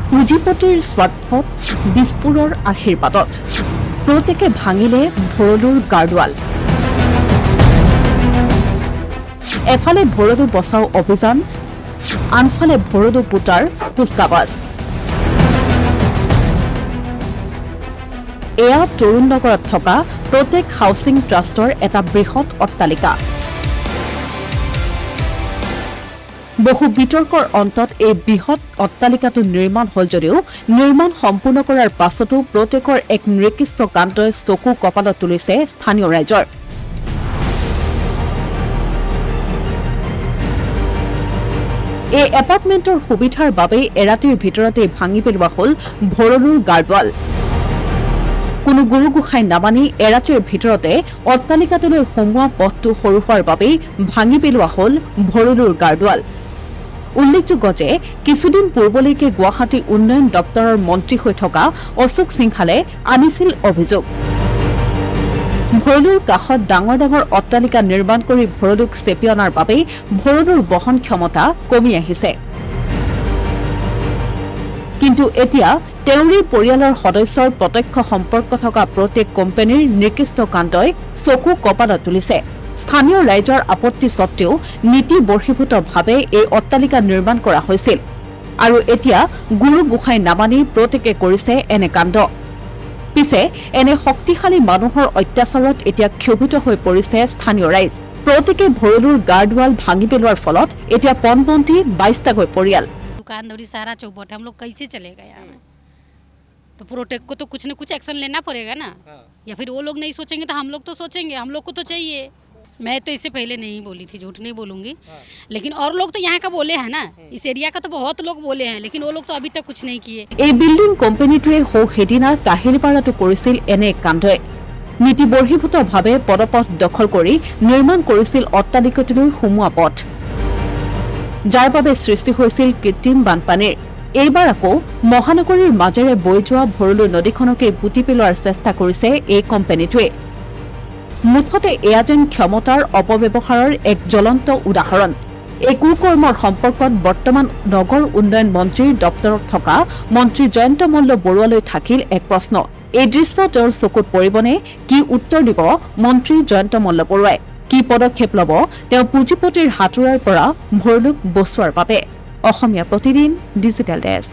পুঁজিপতিৰ স্বাৰ্থত দিছপুৰৰ আশীৰ্বাদত প্ৰত্যেকে ভাঙিলে ভৰলুৰ গাৰ্ডৱাল। এফালে ভৰলু বচাও অভিযান, আনফালে ভৰলু পুতাৰ কুচকাৱাজ। এয়া তৰুণ নগৰত থকা প্ৰত্যেক হাউচিং ট্ৰাষ্টৰ এটা বৃহৎ অট্টালিকা। বহু বিতৰ্কৰ অন্তত এই বৃহৎ অট্টালিকাটো নিৰ্মাণ হল যদিও নিৰ্মাণ সম্পূৰ্ণ কৰাৰ পাছতো প্ৰত্যেকৰ এক নিকৃষ্ট কাণ্ডই চকু কপালত তুলিছে স্থানীয় ৰাইজৰ। এই এপাৰ্টমেণ্টৰ সুবিধাৰ বাবে এৰাতিৰ ভিতৰতে ভাঙি পেলোৱা হল ভৰলুৰ গাৰ্ডৱাল। কোনো গুৰু গোসাঁই নামানি এৰাতিৰ ভিতৰতে অট্টালিকাটোলৈ সোমোৱা পথটো সৰু হোৱাৰ বাবেই ভাঙি পেলোৱা হল ভৰলুৰ গাৰ্ডৱাল। উল্লেখযোগ্য যে কিছুদিন পূৰ্বলৈকে গুৱাহাটী উন্নয়ন দপ্তৰৰ মন্ত্ৰী হৈ থকা অশোক সিংহালে আনিছিল অভিযোগ। ভৰলুৰ কাষত ডাঙৰ ডাঙৰ অট্টালিকা নিৰ্মাণ কৰি ভৰলুক চেপি অনাৰ বাবেই ভৰলুৰ বহন ক্ষমতা কমি আহিছে। কিন্তু এতিয়া তেওঁৰে পৰিয়ালৰ সদস্যৰ প্ৰত্যক্ষ সম্পৰ্ক থকা প্ৰত্যেক কোম্পানীৰ নিকৃষ্ট কাণ্ডই চকু কপালত তুলিছে। স্থানীয় ৰাইজৰ আপত্তি সত্ত্বেও নীতি বৰ্হিভূতভাৱে এই অট্টালিকা নিৰ্মাণ কৰা হৈছিল আৰু এতিয়া গুৰু গোসাঁই নামানি প্ৰত্যেকে কৰিছে এনে কাণ্ড। পিছে এনে শক্তিশালী মানুহৰ অত্যাচাৰত এতিয়া ক্ষোভিত হৈ পৰিছে স্থানীয় ৰাইজ। প্ৰত্যেকে ভৰলুৰ গাৰ্ডৱাল ভাঙি পেলোৱাৰ ফলত এতিয়া পণবন্দী 22টাকৈ পৰিয়াল। दुकानदारी सारा चौपट हम लोग कैसे चलेगा यहाँ में? तो प्रोटेक्ट को तो कुछ न कुछ एक्शन लेना पड़ेगा ना। या फिर वो लोग नहीं सोचेंगे तो हम लोग तो सोचेंगे, हम लोग को तो चाहिए। मैं तो इससे पहले नहीं बोली थी, झूठ नहीं बोलूँगी, लेकिन और लोग तो यहाँ का बोले हैं ना, इस एरिया का तो बहुत लोग बोले हैं, लेकिन वो लोग तो अभी तक कुछ नहीं किए। এই বিল্ডিং কোম্পানীটোৱে হৌ হেদিনা কাহিলীপাৰাটো কৰিছিল এনে কাণ্ডই। নীতি বৰ্হিভূতভাৱে পদপথ দখল কৰি নিৰ্মাণ কৰিছিল অট্টালিকাটোলৈ সোমোৱা পথ, যাৰ বাবে সৃষ্টি হৈছিল কৃত্ৰিম বানপানীৰ। এইবাৰ আকৌ মহানগৰীৰ মাজেৰে বৈ যোৱা ভৰলু নদীখনকে পুতি পেলোৱাৰ চেষ্টা কৰিছে এই কোম্পানীটোৱে। মুঠতে এয়া যেন ক্ষমতাৰ অপব্যৱহাৰৰ এক জ্বলন্ত উদাহৰণ। এই কুকৰ্মৰ সম্পৰ্কত বৰ্তমান নগৰ উন্নয়ন মন্ত্ৰীৰ দপ্তৰত থকা মন্ত্ৰী জয়ন্ত মল্ল বৰুৱালৈ থাকিল এক প্ৰশ্ন। এই দৃশ্য তেওঁৰ চকুত পৰিবনে? কি উত্তৰ দিব মন্ত্ৰী জয়ন্ত মল্ল বৰুৱাই? কি পদক্ষেপ ল'ব তেওঁ পুঁজিপতিৰ হাতোৰাৰ পৰা ভৰলুক বচোৱাৰ বাবে? Asomiya Pratidin digital desk.